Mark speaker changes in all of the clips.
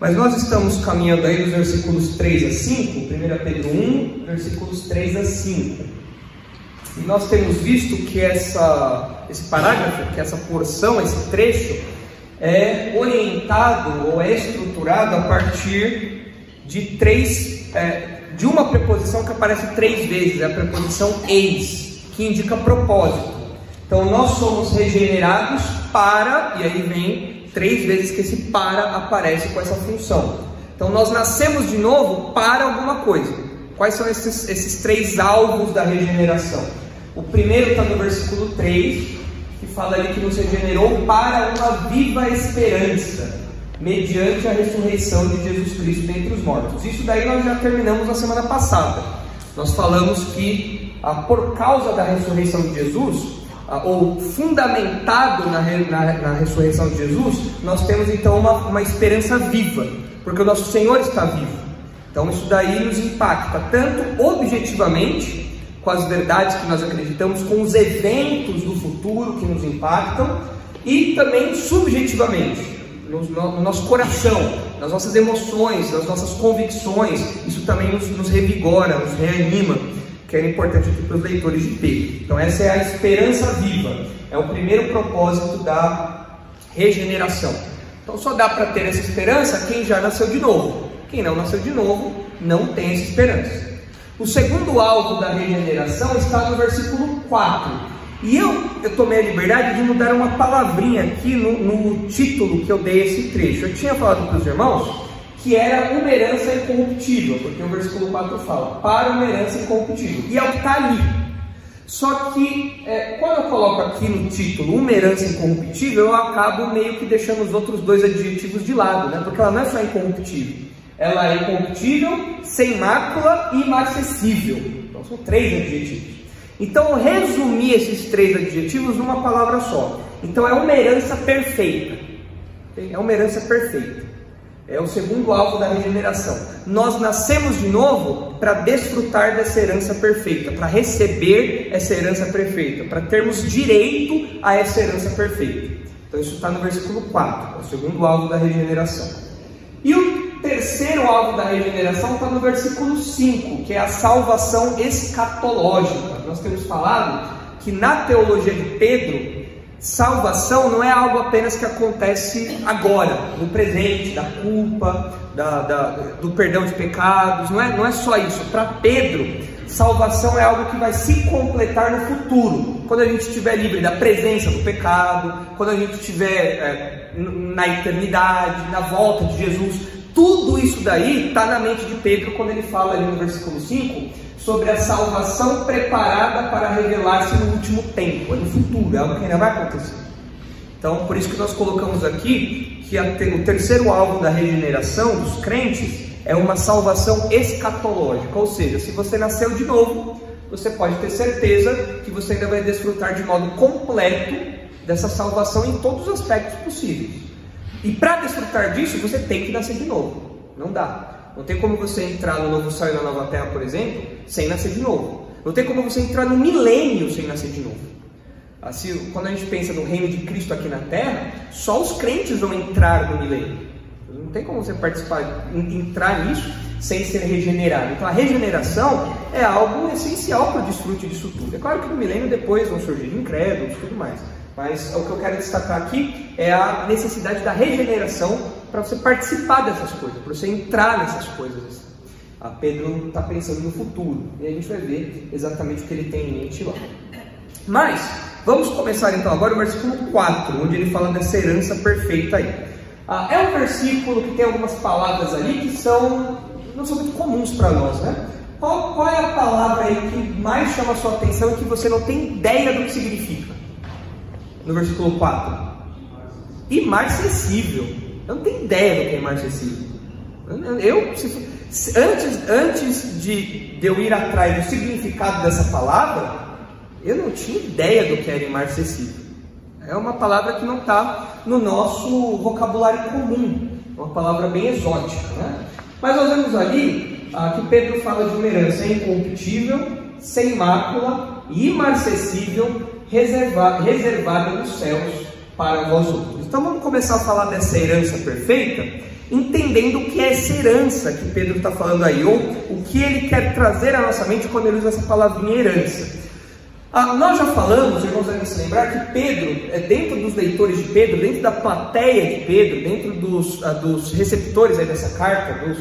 Speaker 1: Mas nós estamos caminhando aí dos versículos 3 a 5, 1 Pedro 1, versículos 3 a 5. E nós temos visto que esse parágrafo, que essa porção, esse trecho, é orientado ou é estruturado a partir de uma preposição que aparece 3 vezes, é a preposição eis, que indica propósito. Então nós somos regenerados para, e aí vem 3 vezes que esse para aparece com essa função. Então nós nascemos de novo para alguma coisa. Quais são esses 3 alvos da regeneração? O primeiro está no versículo 3, que fala ali que nos regenerou para uma viva esperança, mediante a ressurreição de Jesus Cristo dentre os mortos. Isso daí nós já terminamos na semana passada. Nós falamos que por causa da ressurreição de Jesus, ou fundamentado na ressurreição de Jesus, nós temos então uma esperança viva, porque o nosso Senhor está vivo. Então isso daí nos impacta tanto objetivamente, com as verdades que nós acreditamos, com os eventos do futuro que nos impactam, e também subjetivamente, no nosso coração, nas nossas emoções, nas nossas convicções. Isso também nos revigora, nos reanima, que é importante aqui para os leitores de Pedro. Então essa é a esperança viva, é o primeiro propósito da regeneração. Então só dá para ter essa esperança quem já nasceu de novo. Quem não nasceu de novo não tem essa esperança. O segundo alvo da regeneração está no versículo 4. E eu tomei a liberdade de mudar uma palavrinha aqui no título que eu dei a esse trecho. Eu tinha falado para os irmãos que era uma herança incorruptível, porque o versículo 4 fala, para uma herança incorruptível, e é o que está ali. Só que, quando eu coloco aqui no título uma herança incorruptível, eu acabo meio que deixando os outros 2 adjetivos de lado, né? Porque ela não é só incorruptível, ela é incorruptível, sem mácula e inacessível. Então são 3 adjetivos. Então eu resumi esses 3 adjetivos numa palavra só. Então é uma herança perfeita. É uma herança perfeita. É o segundo alvo da regeneração. Nós nascemos de novo para desfrutar dessa herança perfeita, para receber essa herança perfeita, para termos direito a essa herança perfeita. Então isso está no versículo 4, é o segundo alvo da regeneração. E o terceiro alvo da regeneração está no versículo 5, que é a salvação escatológica. Nós temos falado que na teologia de Pedro, salvação não é algo apenas que acontece agora, no presente, da culpa, do perdão de pecados, não é só isso. Para Pedro, salvação é algo que vai se completar no futuro, quando a gente estiver livre da presença do pecado, quando a gente estiver na eternidade, na volta de Jesus. Tudo isso daí está na mente de Pedro quando ele fala ali no versículo 5 sobre a salvação preparada para revelar-se no último tempo, no futuro, é algo que ainda vai acontecer. Então, por isso que nós colocamos aqui que o terceiro alvo da regeneração dos crentes é uma salvação escatológica, ou seja, se você nasceu de novo, você pode ter certeza que você ainda vai desfrutar de modo completo dessa salvação em todos os aspectos possíveis. E para desfrutar disso, você tem que nascer de novo, não dá. Não tem como você entrar no novo céu e na nova terra, por exemplo, sem nascer de novo. Não tem como você entrar no milênio sem nascer de novo. Assim, quando a gente pensa no reino de Cristo aqui na terra, só os crentes vão entrar no milênio. Não tem como você entrar nisso sem ser regenerado. Então a regeneração é algo essencial para o desfrute disso tudo. É claro que no milênio depois vão surgir incrédulos e tudo mais. Mas o que eu quero destacar aqui é a necessidade da regeneração para você participar dessas coisas, para você entrar nessas coisas. Pedro está pensando no futuro, e a gente vai ver exatamente o que ele tem em mente lá. Mas, vamos começar então agora o versículo 4, onde ele fala dessa herança perfeita aí. É um versículo que tem algumas palavras ali que não são muito comuns para nós, né? Qual é a palavra aí que mais chama a sua atenção e que você não tem ideia do que significa? No versículo 4. Imarcessível. Eu não tenho ideia do que é imarcessível. Antes de eu ir atrás do significado dessa palavra, eu não tinha ideia do que era imarcessível. É uma palavra que não está no nosso vocabulário comum. É uma palavra bem exótica, né? Mas nós vemos ali que Pedro fala de uma herança incorruptível, sem mácula, imarcessível, reservada nos céus para vós outros. Então vamos começar a falar dessa herança perfeita. entendendo o que é essa herança que Pedro está falando aí, ou o que ele quer trazer à nossa mente quando ele usa essa palavrinha herança. Nós já falamos, irmãos, devem se lembrar que Pedro, dentro dos leitores de Pedro, dentro da plateia de Pedro, dentro dos receptores aí dessa carta, dos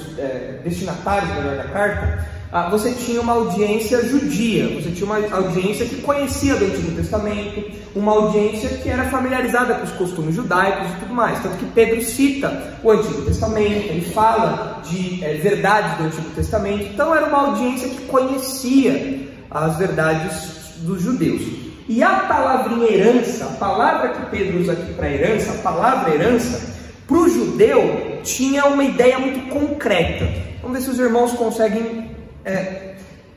Speaker 1: destinatários melhor da carta, você tinha uma audiência judia, você tinha uma audiência que conhecia do Antigo Testamento, uma audiência que era familiarizada com os costumes judaicos e tudo mais. Tanto que Pedro cita o Antigo Testamento, ele fala de verdades do Antigo Testamento. Então era uma audiência que conhecia as verdades dos judeus. E a palavrinha herança, a palavra que Pedro usa aqui para herança, a palavra herança, para o judeu tinha uma ideia muito concreta. Vamos ver se os irmãos conseguem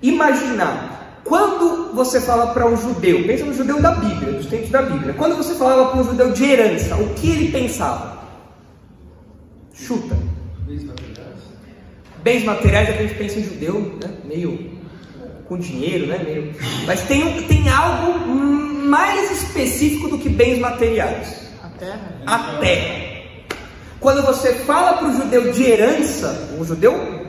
Speaker 1: imaginar. Quando você fala para um judeu, pensa no judeu da Bíblia, dos tempos da Bíblia. Quando você falava para um judeu de herança, o que ele pensava? Chuta. Bens materiais, a gente pensa em judeu, né? Meio com dinheiro, né? Mas tem algo mais específico do que bens materiais. A terra. Quando você fala para o judeu de herança, o judeu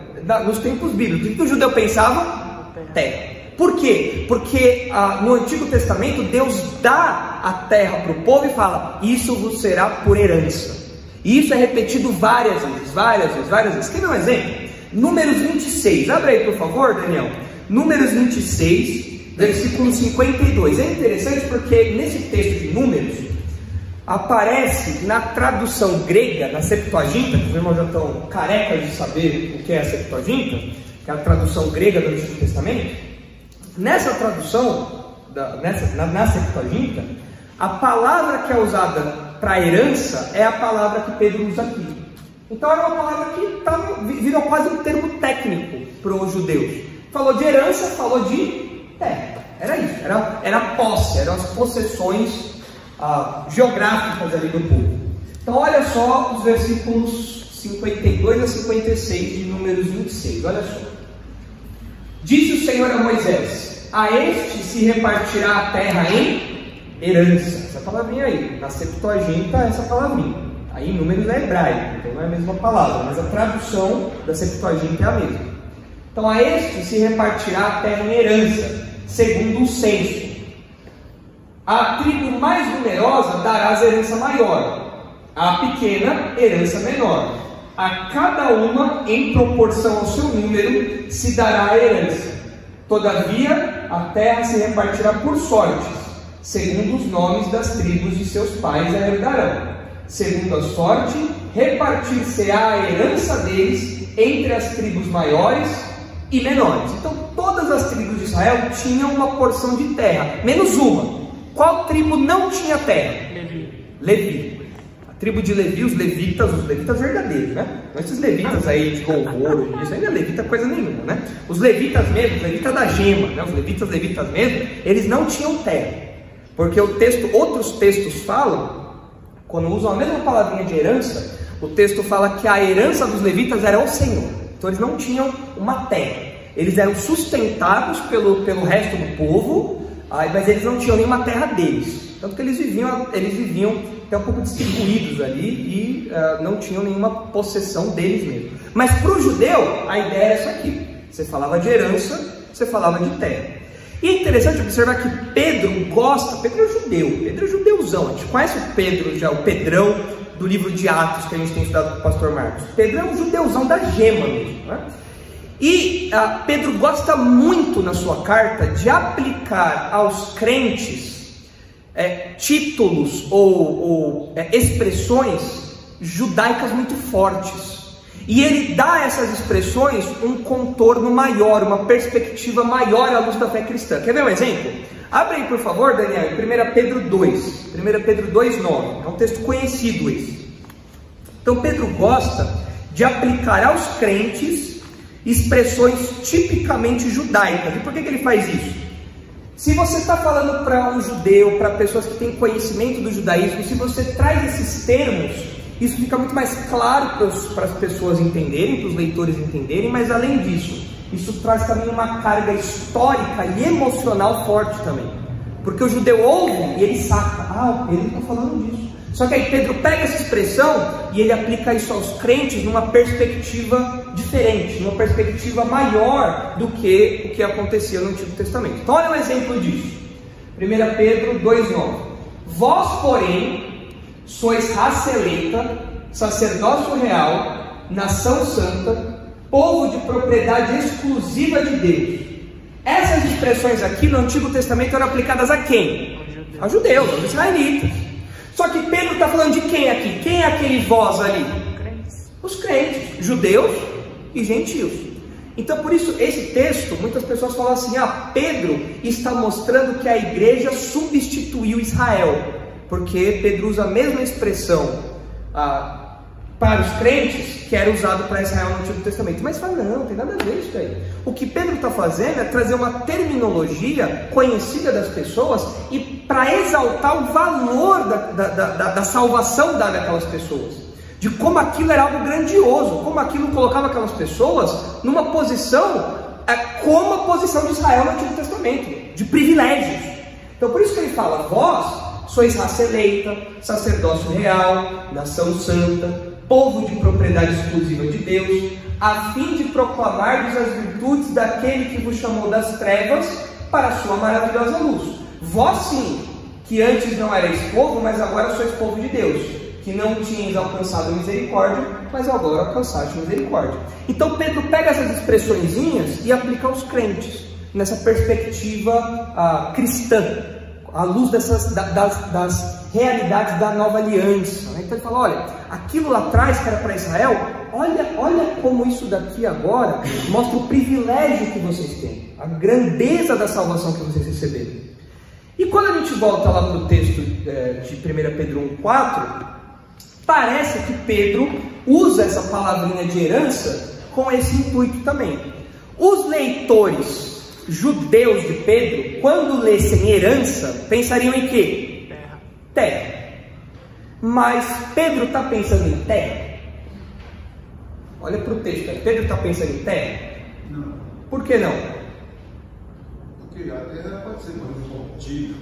Speaker 1: nos tempos bíblicos, o que o judeu pensava? Terra. Por quê? Porque no Antigo Testamento Deus dá a terra para o povo e fala: isso vos será por herança. E isso é repetido várias vezes. Quer ver um exemplo? Números 26, abre aí por favor, Daniel. Números 26, versículo 52. É interessante porque nesse texto de Números aparece na tradução grega, na Septuaginta, que os irmãos já estão carecas de saber o que é a Septuaginta, que é a tradução grega do Antigo Testamento. Nessa tradução, na Septuaginta, a palavra que é usada para herança é a palavra que Pedro usa aqui. Então era uma palavra que virou quase um termo técnico para os judeus. Falou de herança, falou de terra. Era isso, era posse, eram as possessões geográficas ali do povo. Então olha só os versículos 52 a 56 de Números 26, olha só. Disse o Senhor a Moisés: a este se repartirá a terra em herança. Essa palavrinha aí, na Septuaginta, essa palavrinha. Aí em Números é hebraico, então não é a mesma palavra, mas a tradução da Septuaginta é a mesma. Então a este se repartirá a terra em herança, segundo o censo. A tribo mais numerosa darás herança maior, a pequena herança menor. A cada uma, em proporção ao seu número, se dará a herança. Todavia, a terra se repartirá por sortes, segundo os nomes das tribos de seus pais a herdarão. Segundo a sorte, repartir-se-á a herança deles entre as tribos maiores e menores. Então, todas as tribos de Israel tinham uma porção de terra, menos uma. Qual tribo não tinha terra? Levi. A tribo de Levi, os levitas verdadeiros, né? Não esses levitas aí de louvor, isso aí não é levita coisa nenhuma, né? Os levitas mesmo, os levitas da gema, né? Os levitas mesmo, eles não tinham terra. Porque outros textos falam, quando usam a mesma palavrinha de herança, o texto fala que a herança dos levitas era o Senhor. Então eles não tinham uma terra. Eles eram sustentados pelo resto do povo, mas eles não tinham nenhuma terra deles. Tanto que eles viviam até um pouco distribuídos ali e não tinham nenhuma possessão deles mesmo. Mas para o judeu, a ideia era essa aqui. Você falava de herança, você falava de terra. E é interessante observar que Pedro é judeuzão. A gente conhece o Pedro, já o Pedrão do livro de Atos que a gente tem estudado com o pastor Marcos. Pedro é um judeuzão da gema mesmo, né? E Pedro gosta muito na sua carta de aplicar aos crentes títulos ou expressões judaicas muito fortes. E ele dá a essas expressões um contorno maior, uma perspectiva maior à luz da fé cristã. Quer ver um exemplo? Abre aí por favor, Daniel, 1 Pedro 2, 1 Pedro 2,9, é um texto conhecido esse. Então Pedro gosta de aplicar aos crentes expressões tipicamente judaicas. E por que ele faz isso? Se você está falando para um judeu, para pessoas que têm conhecimento do judaísmo, se você traz esses termos, isso fica muito mais claro para as pessoas entenderem, para os leitores entenderem, mas além disso, isso traz também uma carga histórica e emocional forte também. Porque o judeu ouve e ele saca, o Pedro está falando disso. Só que aí Pedro pega essa expressão e ele aplica isso aos crentes numa perspectiva diferente, numa perspectiva maior do que o que acontecia no Antigo Testamento. Então olha um exemplo disso. 1 Pedro 2,9. Vós, porém, sois raça eleita, sacerdócio real, nação santa, povo de propriedade exclusiva de Deus. Essas expressões aqui no Antigo Testamento eram aplicadas a quem? A judeus, aos israelitas. Só que Pedro está falando de quem aqui? Quem é aquele vós ali? Os crentes, judeus e gentios. Então por isso esse texto, muitas pessoas falam assim, Pedro está mostrando que a igreja substituiu Israel, porque Pedro usa a mesma expressão para os crentes que era usado para Israel no Antigo Testamento. Mas fala, não tem nada a ver isso aí. O que Pedro está fazendo é trazer uma terminologia conhecida das pessoas e para exaltar o valor da salvação dada àquelas pessoas, de como aquilo era algo grandioso, como aquilo colocava aquelas pessoas numa posição como a posição de Israel no Antigo Testamento, de privilégios. Então por isso que ele fala, vós sois raça eleita, sacerdócio real, nação santa, povo de propriedade exclusiva de Deus, a fim de proclamar-vos as virtudes daquele que vos chamou das trevas para a sua maravilhosa luz. Vós sim, que antes não erais povo, mas agora sois povo de Deus, que não tinhais alcançado misericórdia, mas agora alcançaste misericórdia. Então Pedro pega essas expressõezinhas e aplica aos crentes, nessa perspectiva cristã, à luz das realidades da nova aliança. Então ele fala, olha, aquilo lá atrás que era para Israel, olha como isso daqui agora mostra o privilégio que vocês têm, a grandeza da salvação que vocês receberam. E quando a gente volta lá para o texto de 1 Pedro 1,4, parece que Pedro usa essa palavrinha de herança com esse intuito também. Os leitores judeus de Pedro, quando lessem herança, pensariam em quê? Terra. Mas Pedro está pensando em terra? Olha para o texto, Pedro está pensando em terra?
Speaker 2: Não.
Speaker 1: Por que não?
Speaker 2: Porque a terra pode ser mais incorruptível.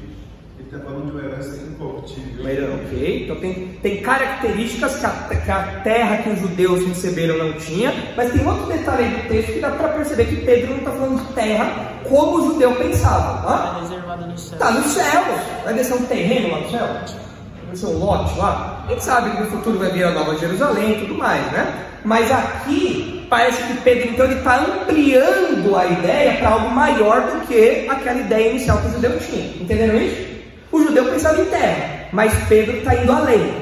Speaker 2: Ele está falando de uma herança incorruptível.
Speaker 1: Ok, então tem características que a terra que os judeus receberam não tinha, mas tem outro detalhe aí do texto que dá para perceber que Pedro não está falando de terra como o judeu pensava.
Speaker 3: Está reservado no céu.
Speaker 1: Está no céu. Vai descer um terreno lá no céu? Vai ser um lote lá? A gente sabe que no futuro vai vir a Nova Jerusalém e tudo mais, né? Mas aqui parece que Pedro então ele está ampliando a ideia para algo maior do que aquela ideia inicial que o judeu tinha. Entenderam isso? O judeu pensava em terra, mas Pedro está indo além.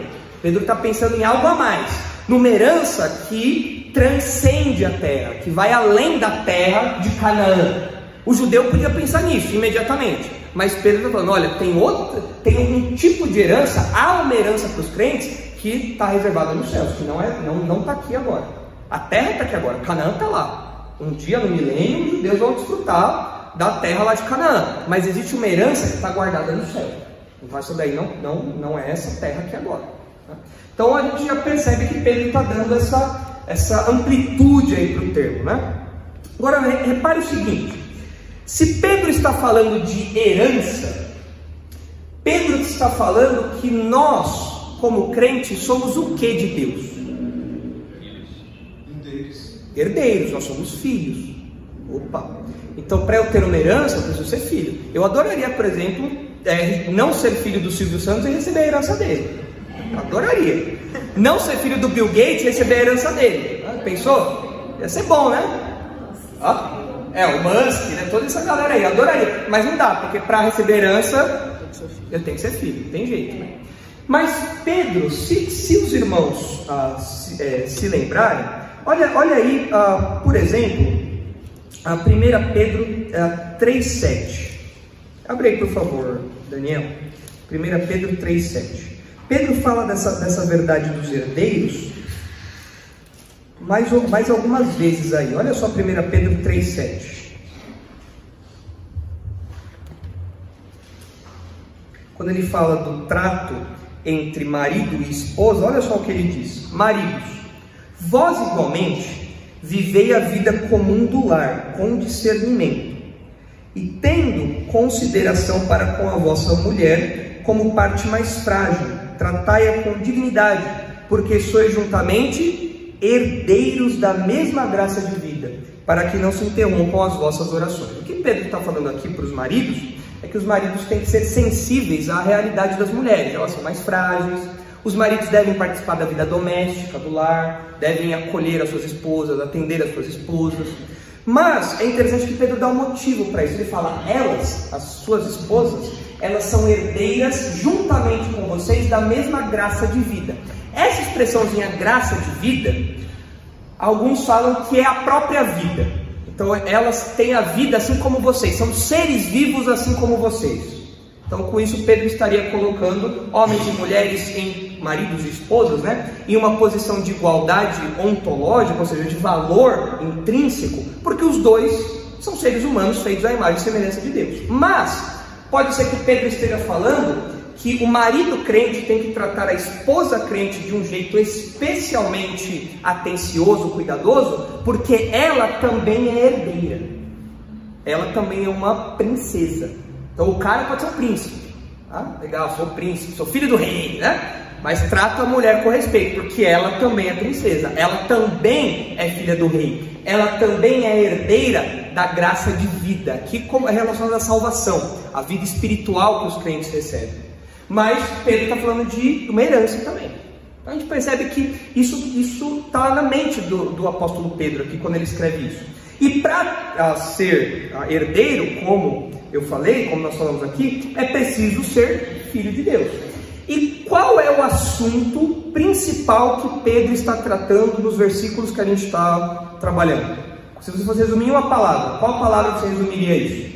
Speaker 1: Pedro está pensando em algo a mais, numa herança que transcende a terra, que vai além da terra de Canaã. O judeu podia pensar nisso imediatamente, mas Pedro está falando, olha, tem um tipo de herança, há uma herança para os crentes que está reservada nos céus, que não está aqui agora. A terra está aqui agora, Canaã está lá. Um dia no milênio os judeus vão desfrutar da terra lá de Canaã, mas existe uma herança que está guardada no céu. Então essa daí não é essa terra aqui agora, tá? Então a gente já percebe que Pedro está dando essa amplitude aí para o termo, né? Agora repare o seguinte, se Pedro está falando de herança, Pedro está falando que nós, como crentes, somos o que de Deus? Herdeiros, nós somos filhos. Opa! Então, para eu ter uma herança, eu preciso ser filho. Eu adoraria, por exemplo, não ser filho do Silvio Santos e receber a herança dele. Adoraria. Não ser filho do Bill Gates e receber a herança dele. Pensou? Ia ser bom, né? O Musk, né? Toda essa galera aí, adoraria. Mas não dá, porque para receber herança, eu tenho que ser filho, não tem jeito, né? Mas Pedro, se os irmãos se lembrarem, olha aí, por exemplo, a 1 Pedro 3,7. Abre aí, por favor, Daniel. 1 Pedro 3,7. Pedro fala dessa verdade dos herdeiros mais algumas vezes aí. Olha só 1 Pedro 3,7. Quando ele fala do trato entre marido e esposa, olha só o que ele diz: maridos, vós igualmente vivei a vida comum do lar, com discernimento, e tendo consideração para com a vossa mulher como parte mais frágil, tratai-a com dignidade, porque sois juntamente herdeiros da mesma graça de vida, para que não se interrompam as vossas orações. O que Pedro está falando aqui para os maridos é que os maridos têm que ser sensíveis à realidade das mulheres. Elas são mais frágeis. Os maridos devem participar da vida doméstica, do lar, devem acolher as suas esposas, atender as suas esposas. Mas é interessante que Pedro dá um motivo para isso. Ele fala, elas, as suas esposas, elas são herdeiras juntamente com vocês da mesma graça de vida. Essa expressãozinha graça de vida, alguns falam que é a própria vida. Então elas têm a vida assim como vocês, são seres vivos assim como vocês. Então com isso Pedro estaria colocando homens e mulheres em maridos e esposas, né, em uma posição de igualdade ontológica, ou seja, de valor intrínseco, porque os dois são seres humanos feitos à imagem e semelhança de Deus. Mas pode ser que Pedro esteja falando que o marido crente tem que tratar a esposa crente de um jeito especialmente atencioso, cuidadoso, porque ela também é herdeira. Ela também é uma princesa. Então o cara pode ser um príncipe. Ah, legal, sou príncipe, sou filho do rei, né? Mas trata a mulher com respeito, porque ela também é princesa. Ela também é filha do rei. Ela também é herdeira da graça de vida, que é relacionada à salvação, à vida espiritual que os crentes recebem. Mas Pedro está falando de uma herança também. Então a gente percebe que isso está na mente do apóstolo Pedro aqui, quando ele escreve isso. E para ser herdeiro, como eu falei, como nós falamos aqui, é preciso ser filho de Deus. E qual é o assunto principal que Pedro está tratando nos versículos que a gente está trabalhando? Se você fosse resumir em uma palavra, qual palavra você resumiria isso?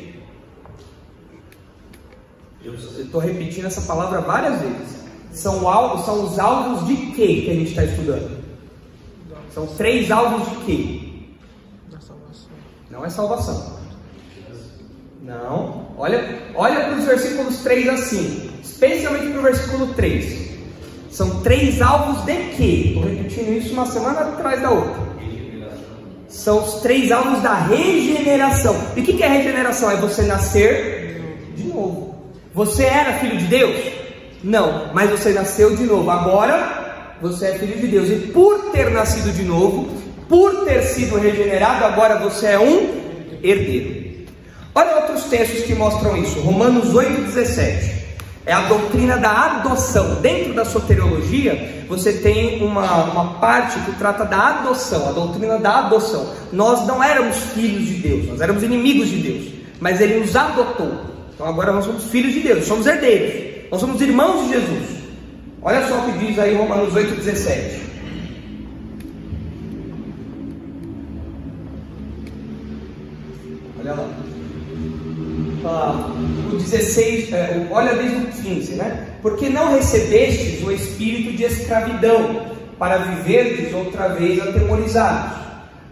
Speaker 1: Eu estou repetindo essa palavra várias vezes. São os alvos de quê que a gente está estudando? São 3 alvos de quê? Não é salvação. Não. Olha para os versículos 3 assim. Especialmente para o versículo 3. São 3 alvos de quê? Estou repetindo isso uma semana atrás da outra. São os 3 alvos da regeneração. E o que é regeneração? É você nascer de novo. Você era filho de Deus? Não, mas você nasceu de novo. Agora você é filho de Deus. E por ter nascido de novo, por ter sido regenerado, agora você é um herdeiro. Olha outros textos que mostram isso. Romanos 8,17. É a doutrina da adoção. Dentro da soteriologia, você tem uma parte que trata da adoção, a doutrina da adoção. Nós não éramos filhos de Deus, nós éramos inimigos de Deus, mas Ele nos adotou. Então agora nós somos filhos de Deus, somos herdeiros, nós somos irmãos de Jesus. Olha só o que diz aí Romanos 8,17. Olha lá. O 16, olha desde o 15, né? Porque não recebestes o espírito de escravidão, para viverdes outra vez atemorizados,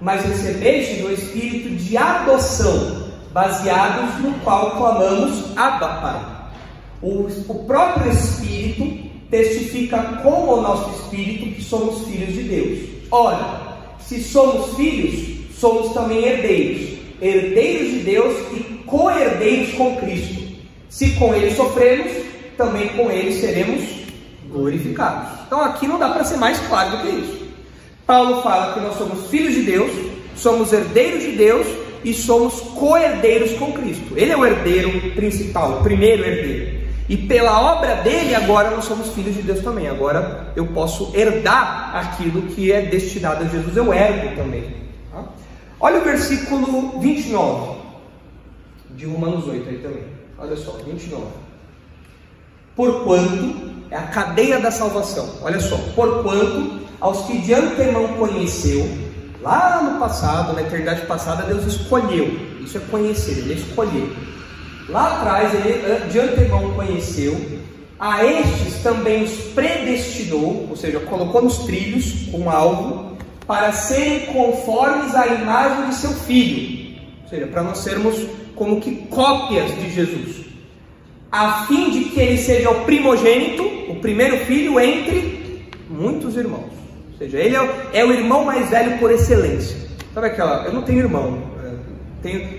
Speaker 1: mas recebestes o espírito de adoção, baseados no qual clamamos Abba, Pai. O próprio Espírito testifica com o nosso espírito que somos filhos de Deus. Ora, se somos filhos, somos também herdeiros, herdeiros de Deus e co-herdeiros com Cristo. Se com Ele sofremos, também com Ele seremos glorificados. Então aqui não dá para ser mais claro do que isso. Paulo fala que nós somos filhos de Deus, somos herdeiros de Deus e somos co-herdeiros com Cristo. Ele é o herdeiro principal, o primeiro herdeiro. E pela obra dele, agora nós somos filhos de Deus também. Agora eu posso herdar aquilo que é destinado a Jesus, eu herdo também. Tá? Olha o versículo 29 de Romanos 8 aí também. Olha só, 29. Porquanto, é a cadeia da salvação. Olha só, porquanto aos que de antemão conheceu, lá no passado, na eternidade passada, Deus escolheu. Isso é conhecer, Ele escolheu. Lá atrás, Ele de antemão conheceu. A estes também os predestinou, ou seja, colocou nos trilhos um alvo, para serem conformes à imagem de seu Filho. Ou seja, para nós sermos como que cópias de Jesus, a fim de que Ele seja o primogênito, o primeiro filho entre muitos irmãos. Ou seja, Ele é o irmão mais velho por excelência. Sabe aquela, eu não tenho irmão,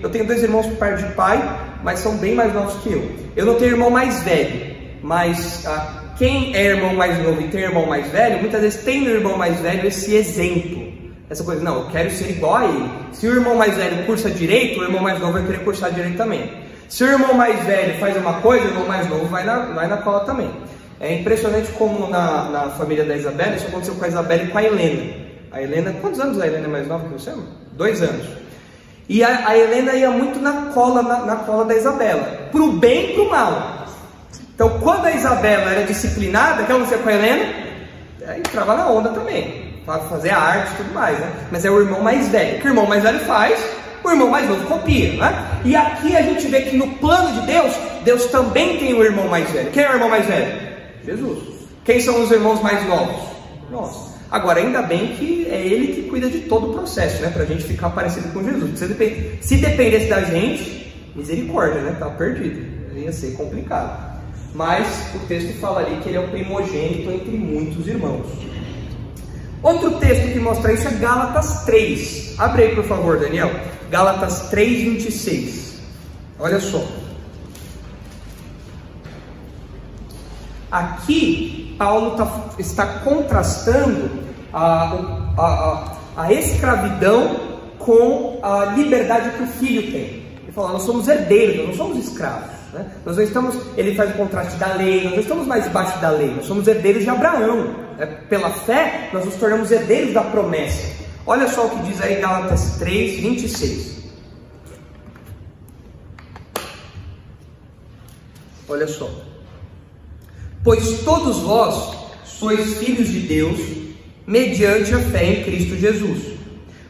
Speaker 1: eu tenho 2 irmãos por parte de pai, mas são bem mais novos que eu. Eu não tenho irmão mais velho, mas quem é irmão mais novo e tem irmão mais velho, muitas vezes tem no irmão mais velho esse exemplo. Essa coisa, não, eu quero ser igual a ele. Se o irmão mais velho cursa direito, o irmão mais novo vai querer cursar direito também. Se o irmão mais velho faz uma coisa, o irmão mais novo vai na cola também. É impressionante como na família da Isabela, isso aconteceu com a Isabela e com a Helena. A Helena, quantos anos a Helena é mais nova que você? 2 anos. E a Helena ia muito na cola da Isabela, pro bem e pro mal. Então, quando a Isabela era disciplinada, o que aconteceu com a Helena? Entrava na onda também, para fazer a arte e tudo mais, né? Mas é o irmão mais velho. O que o irmão mais velho faz, o irmão mais novo copia, né? E aqui a gente vê que no plano de Deus, Deus também tem o irmão mais velho. Quem é o irmão mais velho? Jesus. Quem são os irmãos mais novos? Nós. Agora, ainda bem que é Ele que cuida de todo o processo, né? Pra gente ficar parecido com Jesus. Se dependesse da gente, misericórdia, né? Tava perdido. Ia ser complicado. Mas o texto fala ali que ele é o primogênito entre muitos irmãos. Outro texto que mostra isso é Gálatas 3. Abre aí, por favor, Daniel. Gálatas 3, 26. Olha só. Aqui, Paulo está contrastando a escravidão com a liberdade que o filho tem. Ele fala, nós somos herdeiros, nós não somos escravos. Né? Nós não estamos, ele faz o contraste da lei, nós não estamos mais debaixo da lei, nós somos herdeiros de Abraão. Pela fé, nós nos tornamos herdeiros da promessa. Olha só o que diz aí Gálatas 3, 26. Olha só. Pois todos vós sois filhos de Deus, mediante a fé em Cristo Jesus.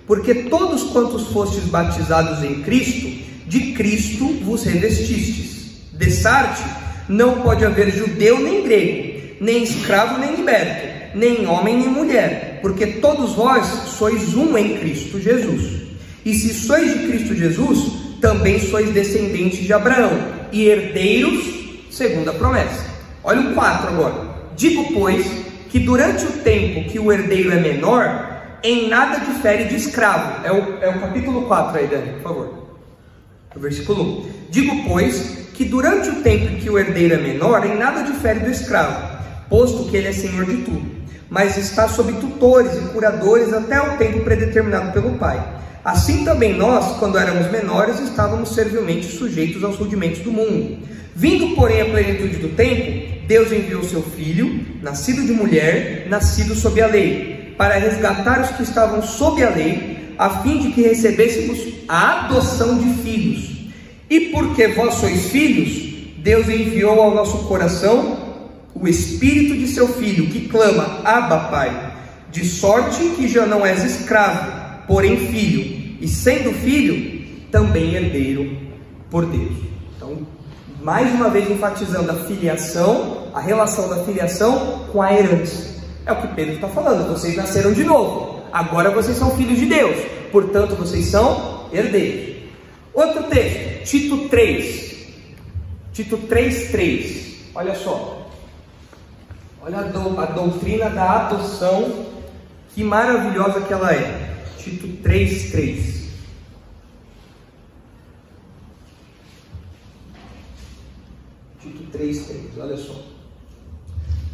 Speaker 1: Porque todos quantos fostes batizados em Cristo, de Cristo vos revestistes. Dessarte, não pode haver judeu nem grego, nem escravo nem liberto, nem homem nem mulher, porque todos vós sois um em Cristo Jesus. E se sois de Cristo Jesus, também sois descendentes de Abraão, e herdeiros segundo a promessa. Olha o 4 agora. Digo, pois, que durante o tempo que o herdeiro é menor, em nada difere de escravo. É o capítulo 4 aí, Dani, por favor. O versículo 1. Digo, pois, que durante o tempo em que o herdeiro é menor, em nada difere do escravo, posto que ele é senhor de tudo, mas está sob tutores e curadores até o tempo predeterminado pelo Pai. Assim também nós, quando éramos menores, estávamos servilmente sujeitos aos rudimentos do mundo. Vindo, porém, a plenitude do tempo, Deus enviou seu Filho, nascido de mulher, nascido sob a lei, para resgatar os que estavam sob a lei, a fim de que recebêssemos a adoção de filhos. E porque vós sois filhos, Deus enviou ao nosso coração o Espírito de seu Filho, que clama, Abba, Pai, de sorte que já não és escravo, porém filho, e sendo filho, também herdeiro por Deus. Então, mais uma vez enfatizando a filiação, a relação da filiação com a herança. É o que Pedro está falando, vocês nasceram de novo, agora vocês são filhos de Deus, portanto vocês são herdeiros. Outro texto, Tito 3, Tito 3:3, olha só, olha a doutrina da adoção, que maravilhosa que ela é. Tito 3:3. Tito 3:3, olha só.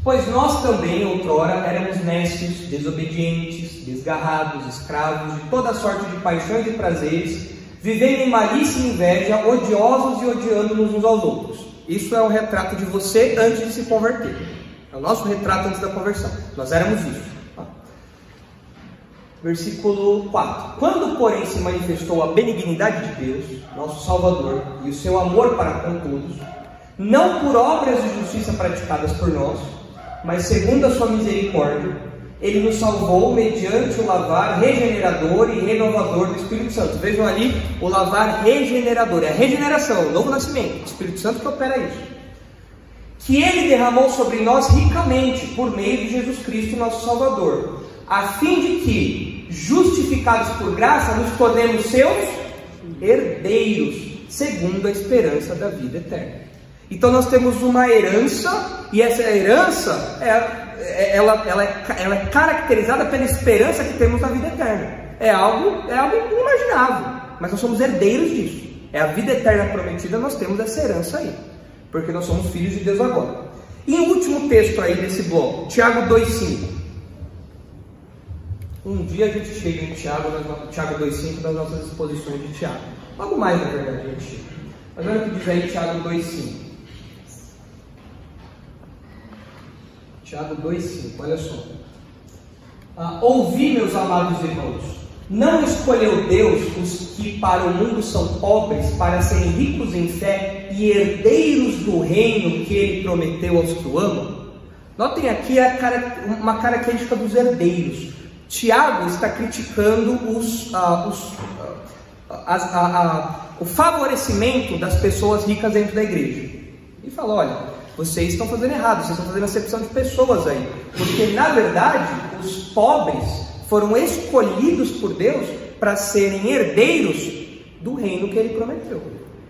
Speaker 1: Pois nós também, outrora, éramos necios, desobedientes, desgarrados, escravos de toda sorte de paixões e prazeres, vivendo em malícia e inveja, odiosos e odiando-nos uns aos outros. Isso é o retrato de você antes de se converter. É o nosso retrato antes da conversão. Nós éramos isso. Versículo 4. Quando, porém, se manifestou a benignidade de Deus, nosso Salvador, e o seu amor para com todos, não por obras de justiça praticadas por nós, mas segundo a sua misericórdia, Ele nos salvou mediante o lavar regenerador e renovador do Espírito Santo. Vejam ali o lavar regenerador, é a regeneração, o novo nascimento, o Espírito Santo que opera isso. Que Ele derramou sobre nós ricamente por meio de Jesus Cristo, nosso Salvador, a fim de que, justificados por graça, nos tornemos seus herdeiros, segundo a esperança da vida eterna. Então nós temos uma herança, e essa herança ela é caracterizada pela esperança que temos na vida eterna. É algo inimaginável, mas nós somos herdeiros disso. É a vida eterna prometida, nós temos essa herança aí, porque nós somos filhos de Deus agora. E o último texto aí desse bloco, Tiago 2,5. Um dia a gente chega em Tiago 2,5 das nossas exposições de Tiago. Logo mais, na verdade, a gente chega. Mas olha o que diz aí Tiago 2,5. Tiago 2,5, olha só. Ouvi, meus amados irmãos, não escolheu Deus os que para o mundo são pobres, para serem ricos em fé e herdeiros do reino que Ele prometeu aos que o amam? Notem aqui uma característica dos herdeiros. Tiago está criticando o favorecimento das pessoas ricas dentro da igreja. E fala, olha, vocês estão fazendo errado, vocês estão fazendo acepção de pessoas aí. Porque, na verdade, os pobres foram escolhidos por Deus para serem herdeiros do reino que Ele prometeu.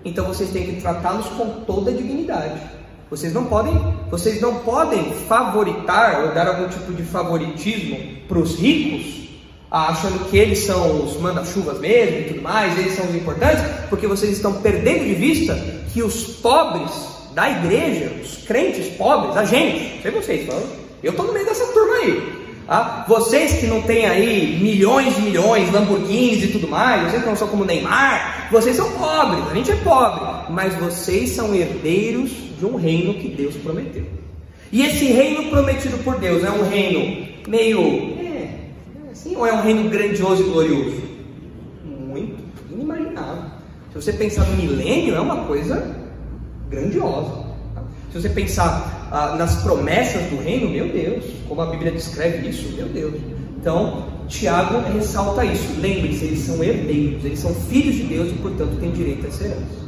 Speaker 1: Então, vocês têm que tratá-los com toda a dignidade. Vocês não podem favoritar ou dar algum tipo de favoritismo para os ricos, achando que eles são os manda-chuvas mesmo e tudo mais, eles são os importantes, porque vocês estão perdendo de vista que os pobres da igreja, os crentes pobres, a gente, não sei vocês, eu estou no meio dessa turma aí. Vocês que não têm aí milhões e milhões, Lamborghinis e tudo mais, vocês que não são como Neymar, vocês são pobres, a gente é pobre, mas vocês são herdeiros de um reino que Deus prometeu. E esse reino prometido por Deus é um reino meio, assim, ou é um reino grandioso e glorioso? Muito inimaginável. Se você pensar no milênio, é uma coisa grandiosa. Se você pensar nas promessas do reino, meu Deus, como a Bíblia descreve isso, meu Deus. Então, Tiago ressalta isso. Lembre-se, eles são herdeiros, eles são filhos de Deus e, portanto, têm direito a essa herança.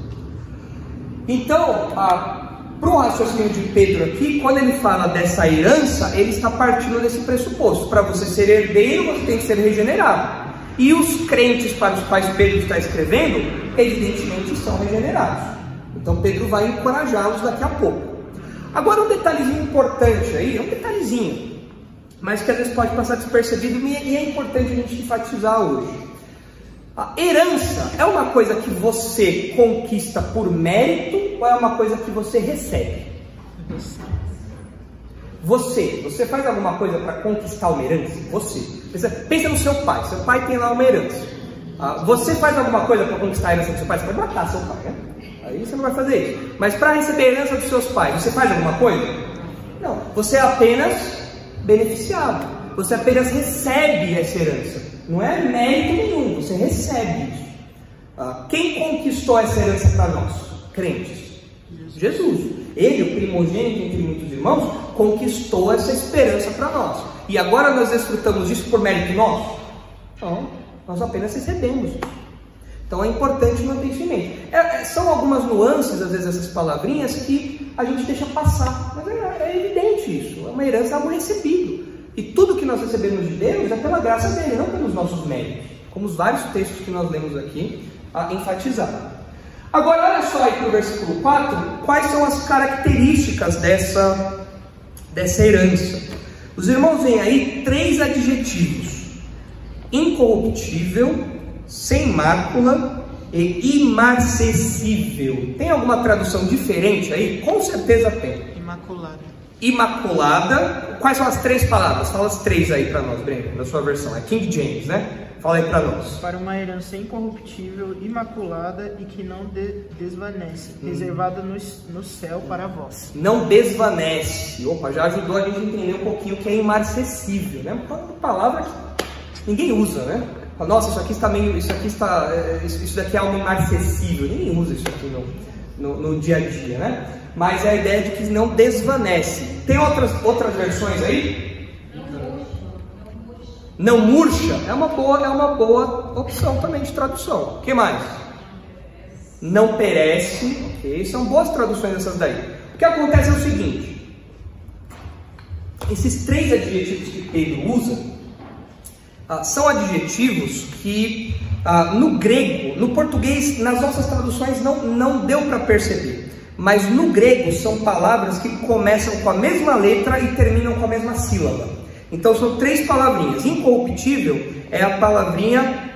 Speaker 1: Então, para o raciocínio de Pedro aqui, quando ele fala dessa herança, ele está partindo desse pressuposto. Para você ser herdeiro, você tem que ser regenerado. E os crentes para os quais Pedro está escrevendo, evidentemente são regenerados. Então Pedro vai encorajá-los daqui a pouco. Agora um detalhezinho importante aí, um detalhezinho, mas que às vezes pode passar despercebido e é importante a gente enfatizar hoje. A herança é uma coisa que você conquista por mérito ou é uma coisa que você recebe? Você faz alguma coisa para conquistar uma herança? Você. Pensa no seu pai tem lá uma herança. Você faz alguma coisa para conquistar a herança do seu pai? Você pode matar seu pai, né? Aí você não vai fazer isso. Mas para receber a herança dos seus pais, você faz alguma coisa? Não. Você é apenas beneficiado. Você apenas recebe essa herança. Não é mérito nenhum, você recebe isso. Quem conquistou essa herança para nós? Crentes. Jesus. Ele, o primogênito entre muitos irmãos, conquistou essa esperança para nós. E agora nós desfrutamos disso por mérito nosso? Não, nós apenas recebemos isso. Então é importante manter isso em mente. São algumas nuances, às vezes, essas palavrinhas que a gente deixa passar. Mas é evidente isso. É uma herança, algo recebido. E tudo que nós recebemos de Deus é pela graça dele, não pelos nossos méritos. Como os vários textos que nós lemos aqui enfatizaram. Agora, olha só aí para o versículo 4, quais são as características dessa herança. Os irmãos veem aí 3 adjetivos: incorruptível, sem mácula e imarcessível. Tem alguma tradução diferente aí? Com certeza tem. Imaculada. Quais são as 3 palavras? Fala as 3 aí para nós, Breno, na sua versão. É King James, né? Fala aí para nós.
Speaker 3: Para uma herança incorruptível, imaculada e que não desvanece, reservada no céu para vós.
Speaker 1: Não desvanece. Opa, já ajudou a gente a entender um pouquinho o que é imarcessível, né? Uma palavra que ninguém usa, né? Nossa, isso daqui é algo imarcessível. Ninguém usa isso aqui no dia a dia, né? Mas é a ideia de que não desvanece. Tem outras versões aí? Não murcha é uma boa opção também de tradução. O que mais? Não perece. Okay. São boas traduções essas daí. O que acontece é o seguinte: esses 3 adjetivos que Pedro usa são adjetivos que no grego, no português, nas nossas traduções não deu para perceber. Mas no grego são palavras que começam com a mesma letra e terminam com a mesma sílaba. Então são 3 palavrinhas. Incorruptível é a palavrinha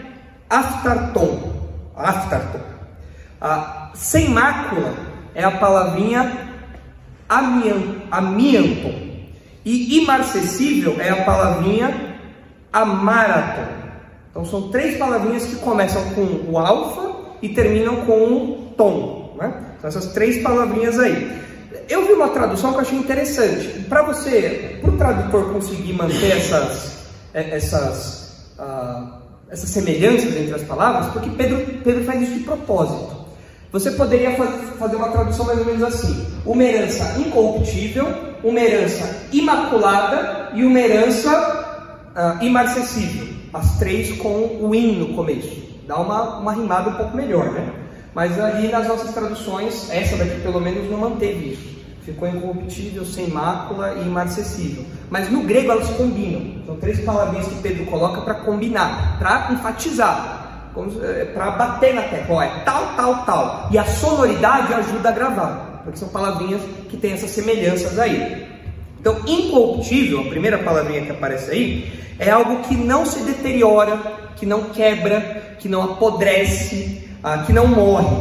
Speaker 1: aftarton. Sem mácula é a palavrinha amianton. E imarcessível é a palavrinha amaraton. Então são 3 palavrinhas que começam com o alfa e terminam com o tom, né? Então essas 3 palavrinhas aí. Eu vi uma tradução que eu achei interessante. Para o tradutor conseguir manter essas semelhanças entre as palavras, porque Pedro faz isso de propósito. Você poderia fazer uma tradução mais ou menos assim: uma herança incorruptível, uma herança imaculada e uma herança imarcessível. As 3 com o in no começo. Dá uma rimada um pouco melhor, né? Mas ali nas nossas traduções, essa daqui pelo menos não manteve isso. Ficou incorruptível, sem mácula e imarcessível. Mas no grego elas combinam. São 3 palavrinhas que Pedro coloca para combinar, para enfatizar, para bater na tecla. Ó, é tal, tal, tal. E a sonoridade ajuda a gravar, porque são palavrinhas que têm essas semelhanças aí. Então, incorruptível, a primeira palavrinha que aparece aí, é algo que não se deteriora, que não quebra, que não apodrece, que não morre.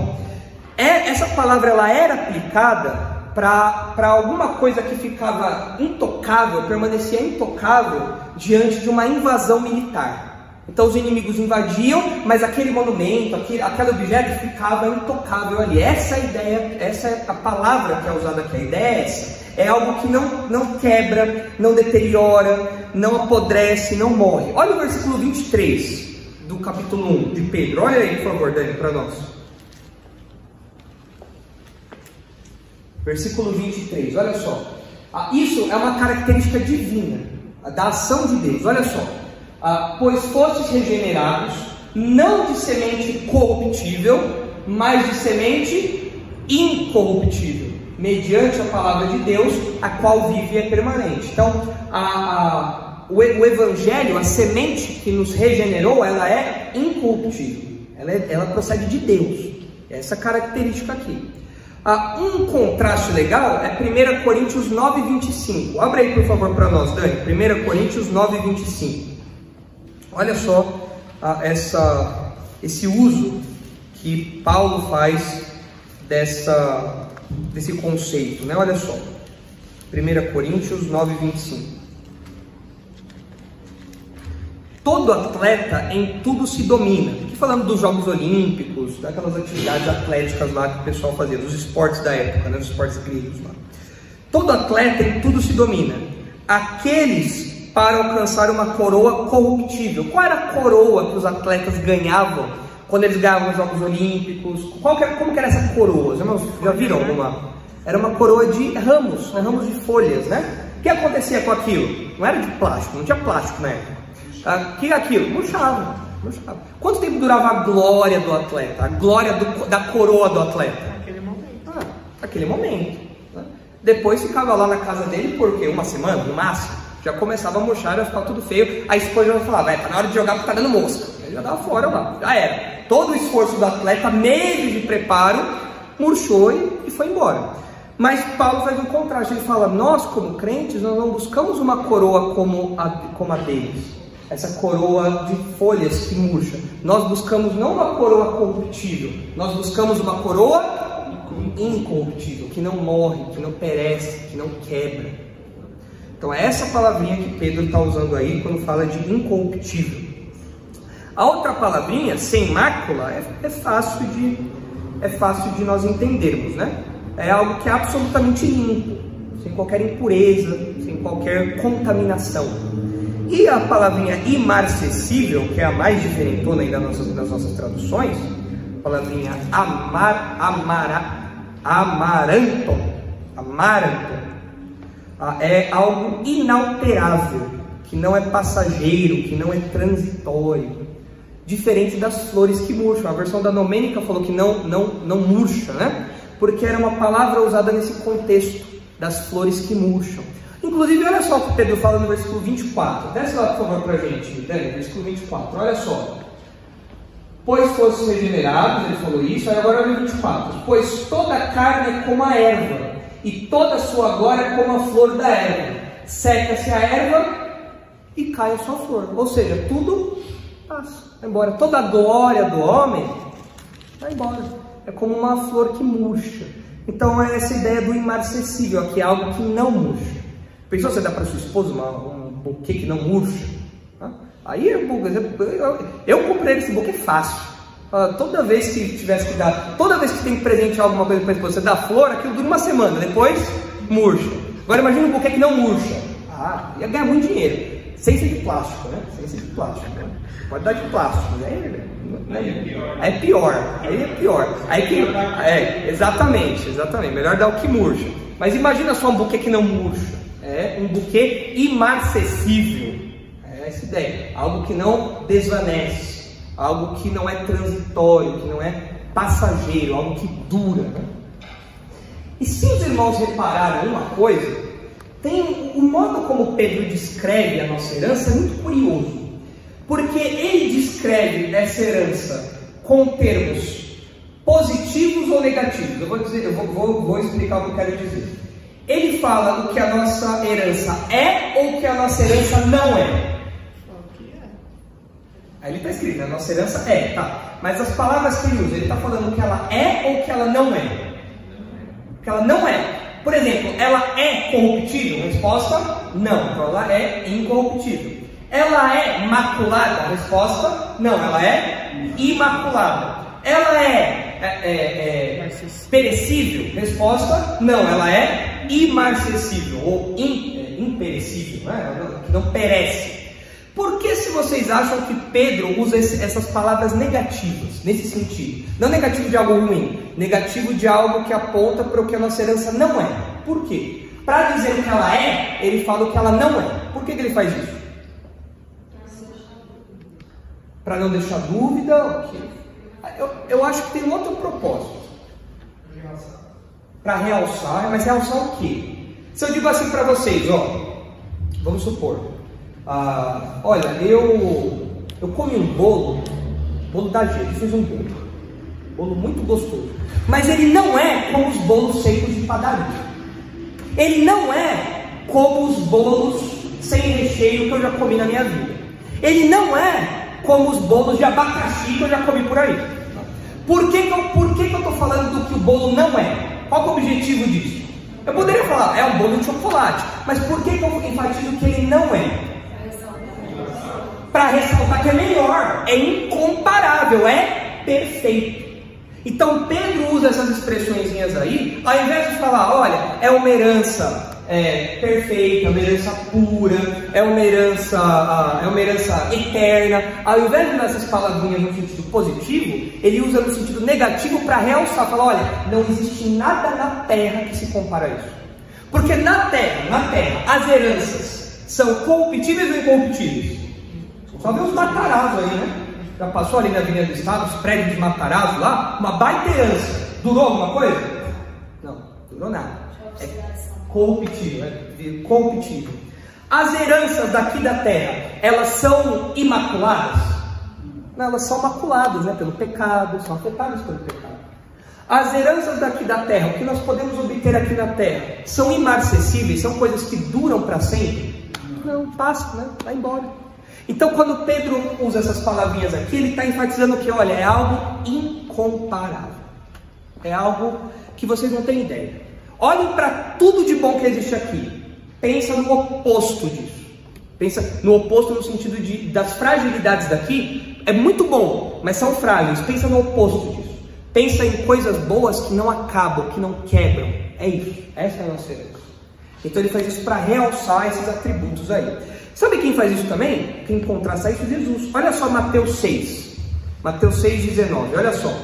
Speaker 1: Essa palavra ela era aplicada para alguma coisa que ficava intocável, permanecia intocável diante de uma invasão militar. Então os inimigos invadiam, mas aquele monumento, aquele objeto ficava intocável ali. Essa é a ideia, essa é a palavra que é usada aqui. A ideia é essa. É algo que não quebra, não deteriora, não apodrece, não morre. Olha o versículo 23 do capítulo 1 de Pedro. Olha aí, por favor, Dani, para nós. Versículo 23, olha só. Isso é uma característica divina, da ação de Deus. Olha só. Pois fostes regenerados, não de semente corruptível, mas de semente incorruptível, mediante a palavra de Deus, a qual vive e é permanente. Então, o Evangelho, a semente que nos regenerou, ela é incorruptível. Ela procede de Deus. Essa característica aqui. Um contraste legal é 1 Coríntios 9, 25. Abre aí, por favor, para nós, Dani. 1 Coríntios 9, 25. Olha só esse uso que Paulo faz desse conceito, né? Olha só. 1 Coríntios 9, 25. Todo atleta em tudo se domina. Aqui falando dos Jogos Olímpicos, daquelas atividades atléticas lá que o pessoal fazia, dos esportes da época, né, dos esportes gregos lá. Todo atleta em tudo se domina. Aqueles para alcançar uma coroa corruptível. Qual era a coroa que os atletas ganhavam quando eles ganhavam os Jogos Olímpicos? Como que era essa coroa? Já viram alguma? Era uma coroa de ramos de folhas, né? O que acontecia com aquilo? Não era de plástico, não tinha plástico na época. O que é aquilo? Murchava. Quanto tempo durava a glória do atleta? A glória da coroa do atleta? Aquele momento. Né? Depois ficava lá na casa dele por quê? Uma semana, no máximo. Já começava a murchar, ia ficar tudo feio. A esposa já falava, tá na hora de jogar porque tá dando mosca. Ele já dava fora lá, já era. Todo o esforço do atleta, meses de preparo, murchou e foi embora. Mas Paulo faz um contraste, ele fala, nós como crentes, nós não buscamos uma coroa como a deles. Essa coroa de folhas que murcha. Nós buscamos não uma coroa corruptível, nós buscamos uma coroa incorruptível, que não morre, que não perece, que não quebra. Então é essa palavrinha que Pedro está usando aí quando fala de incorruptível. A outra palavrinha, sem mácula, é fácil de nós entendermos, né? É algo que é absolutamente limpo, sem qualquer impureza, sem qualquer contaminação. E a palavrinha imarcessível, que é a mais diferentona aí das nossas traduções, a palavrinha amaranton, é algo inalterável, que não é passageiro, que não é transitório, diferente das flores que murcham. A versão da Nomênica falou que não murcha, né? Porque era uma palavra usada nesse contexto das flores que murcham. Inclusive, olha só o que Pedro fala no versículo 24. Desce lá, por favor, para a gente, Dani, versículo 24. Olha só. Pois fosse regenerados, ele falou isso, aí agora olha o 24. Pois toda a carne é como a erva, e toda a sua glória é como a flor da erva. Seca-se a erva e cai a sua flor. Ou seja, tudo passa, vai embora. Toda a glória do homem vai embora. É como uma flor que murcha, Então é essa ideia do imarcessível, que é algo que não murcha. Pensou você dar para sua esposa um buquê que não murcha? Aí eu comprei esse buquê fácil. Toda vez que tivesse que dar, toda vez que tem que presentear alguma coisa para a esposa, você dá flor, aquilo dura uma semana, depois murcha. Agora imagina um buquê que não murcha. Ia ganhar muito dinheiro. Sem ser de plástico, né? Sem ser de plástico, né? Pode dar de plástico, mas aí é pior. Aí é pior. Exatamente. Melhor dar o que murcha. Mas imagina só um buquê que não murcha. É um buquê imarcessível. É essa ideia. Algo que não desvanece. Algo que não é transitório, que não é passageiro, algo que dura. Né? E se os irmãos repararam uma coisa, tem o modo como Pedro descreve a nossa herança é muito curioso, porque ele descreve essa herança com termos positivos ou negativos. Eu vou explicar o que eu quero dizer. Ele fala do que a nossa herança é ou que a nossa herança não é. Aí ele está escrito, a nossa herança é, tá? Mas as palavras que ele usa, ele está falando que ela é ou que ela não é? Que ela não é. Por exemplo, ela é corruptível? Resposta, não. Então ela é incorruptível. Ela é maculada? Resposta, não. Ela é imaculada. Ela é perecível? Resposta, não. Ela é imarcessível ou imperecível, né? Ela não perece. Por que, se vocês acham que Pedro usa essas palavras negativas, nesse sentido? Não negativo de algo ruim, negativo de algo que aponta para o que a nossa herança não é. Por quê? Para dizer o que ela é, ele fala o que ela não é. Por que ele faz isso? Para não deixar dúvida. Eu acho que tem um outro propósito. Para realçar, mas realçar o quê? Se eu digo assim para vocês, vamos supor... olha, eu comi um bolo da gente, eu fiz um bolo muito gostoso, mas ele não é como os bolos secos de padaria, ele não é como os bolos sem recheio que eu já comi na minha vida, ele não é como os bolos de abacaxi que eu já comi por aí. Por que eu estou falando do que o bolo não é? Qual é o objetivo disso? Eu poderia falar, é um bolo de chocolate, mas por que eu enfatizo que ele não é? Para ressaltar que é melhor, é incomparável, é perfeito. Então Pedro usa essas expressõezinhas aí, ao invés de falar, olha, é uma herança perfeita, é uma herança pura, é uma herança eterna. Ao invés de usar essas palavrinhas no sentido positivo, ele usa no sentido negativo para realçar, falar, olha, não existe nada na terra que se compara a isso. Porque na terra, as heranças são corruptíveis ou incorruptíveis? Só vê os Matarazzo aí, né? Já passou ali na Avenida do Estado, os prédios de Matarazzo lá, uma baita herança. Durou alguma coisa? Não, durou nada. É corruptível. As heranças daqui da terra, elas são imaculadas? Não, elas são maculadas, né? Pelo pecado, são afetadas pelo pecado. As heranças daqui da terra, o que nós podemos obter aqui na terra, são imarcessíveis, são coisas que duram para sempre? Não, passa, né? Vai embora. Então, quando Pedro usa essas palavrinhas aqui, ele está enfatizando que, olha, é algo incomparável. É algo que vocês não têm ideia. Olhem para tudo de bom que existe aqui. Pensa no oposto disso. Pensa no oposto no sentido das fragilidades daqui. É muito bom, mas são frágeis. Pensa no oposto disso. Pensa em coisas boas que não acabam, que não quebram. É isso. Essa é a nossa herança. Então ele faz isso para realçar esses atributos aí. Sabe quem faz isso também? Quem contrasta isso? Jesus. Olha só Mateus 6. Mateus 6, 19. Olha só.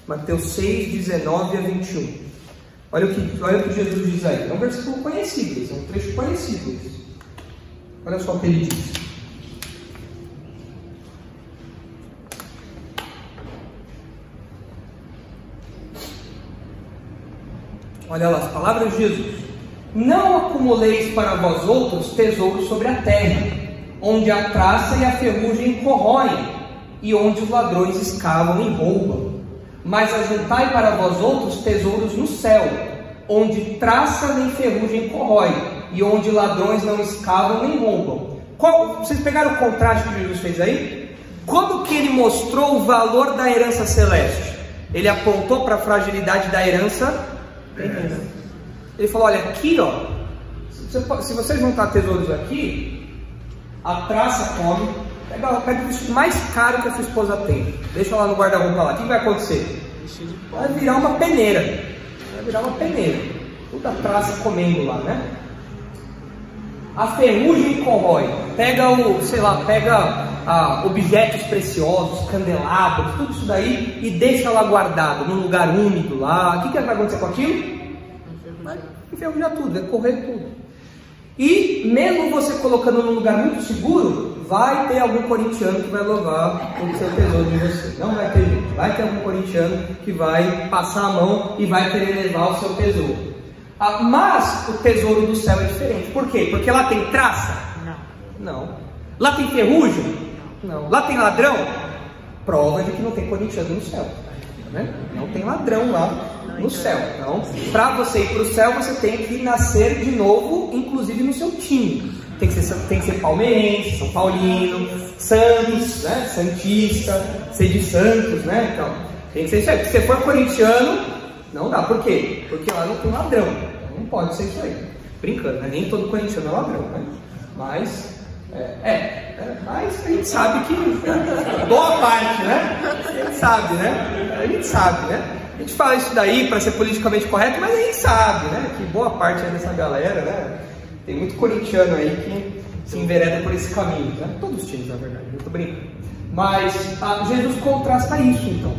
Speaker 1: Mateus 6, 19 a 21. Olha o que Jesus diz aí. É um versículo conhecido. É um trecho conhecido. Olha só o que ele diz. Olha lá, as palavras de Jesus. Não acumuleis para vós outros tesouros sobre a terra, onde a traça e a ferrugem corroem, e onde os ladrões escavam e roubam. Mas ajuntai para vós outros tesouros no céu, onde traça nem ferrugem corrói, e onde ladrões não escavam nem roubam. Vocês pegaram o contraste que Jesus fez aí? Quando que ele mostrou o valor da herança celeste? Ele apontou para a fragilidade da herança terrena. Ele falou, olha, aqui ó, se você juntar tesouros aqui, a traça come, pega o vestido mais caro que a sua esposa tem, deixa lá no guarda-roupa lá, o que vai acontecer? Vai virar uma peneira, toda a traça comendo lá, né? A ferrugem corrói, pega objetos preciosos, candelabros, tudo isso daí e deixa lá guardado, num lugar úmido lá. O que vai acontecer com aquilo? Vai enferrujar tudo, vai correr tudo. E mesmo você colocando num lugar muito seguro, vai ter algum corintiano que vai louvar o seu tesouro de você. Não vai ter jeito, vai ter algum corintiano que vai passar a mão e vai querer levar o seu tesouro. Mas o tesouro do céu é diferente. Por quê? Porque lá tem traça? Não. Lá tem ferrugem? Não. Lá tem ladrão? Prova de que não tem corintiano no céu, né? Não tem ladrão lá no céu. Então, para você ir para o céu, você tem que nascer de novo, inclusive no seu time. Tem que ser palmeirense, São Paulino, Santos, né? Santista, ser de Santos, né? Então, tem que ser isso aí. Se você for corintiano, não dá. Por quê? Porque lá não tem ladrão. Não pode ser isso aí. Brincando, né? Nem todo corintiano é ladrão, né? Mas a gente sabe que boa parte, né? A gente sabe, né? A gente fala isso daí para ser politicamente correto, mas a gente sabe, né? Que boa parte dessa galera, né? Tem muito corintiano aí que se envereda por esse caminho, né? Todos os times, na verdade, eu tô brincando. Mas Jesus contrasta isso, então.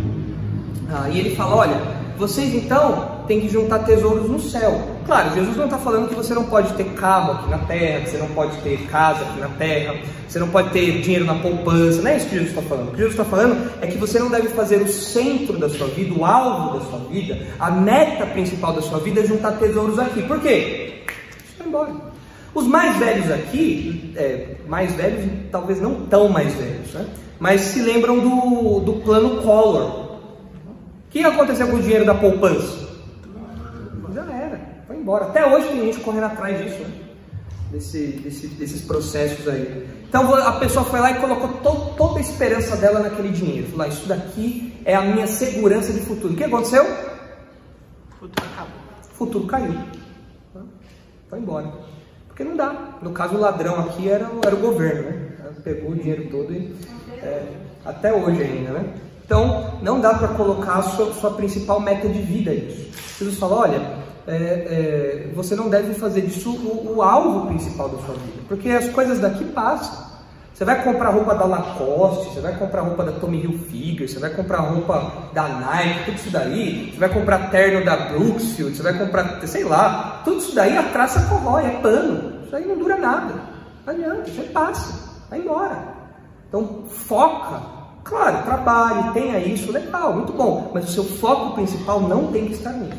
Speaker 1: E ele fala, olha, vocês então têm que juntar tesouros no céu. Claro, Jesus não está falando que você não pode ter carro aqui na terra, que você não pode ter casa aqui na terra, você não pode ter dinheiro na poupança, não é isso que Jesus está falando. O que Jesus está falando é que você não deve fazer o centro da sua vida, o alvo da sua vida, a meta principal da sua vida é juntar tesouros aqui. Por quê? Você vai embora. Os mais velhos aqui, mais velhos, talvez não tão mais velhos, né? Mas se lembram do plano Collor. O que aconteceu com o dinheiro da poupança? Já era, foi embora. Até hoje tem gente correndo atrás disso, né? Desses processos aí. Então a pessoa foi lá e colocou toda a esperança dela naquele dinheiro. Falou, isso daqui é a minha segurança de futuro. O que aconteceu?
Speaker 3: O futuro acabou.
Speaker 1: O futuro caiu. Foi embora. Porque não dá. No caso, o ladrão aqui era o governo, né? Pegou o dinheiro todo e até hoje ainda, né? Então, não dá para colocar a sua principal meta de vida nisso. Jesus fala, olha, você não deve fazer disso o alvo principal da sua vida, porque as coisas daqui passam. Você vai comprar roupa da Lacoste, você vai comprar roupa da Tommy Hilfiger, você vai comprar roupa da Nike, tudo isso daí, você vai comprar terno da Brooksfield, você vai comprar, sei lá, tudo isso daí a traça corrói, é pano, isso aí não dura nada, não adianta, isso aí passa, vai embora. Então, foca. Claro, trabalhe, tenha isso, legal, muito bom, mas o seu foco principal não tem que estar nisso.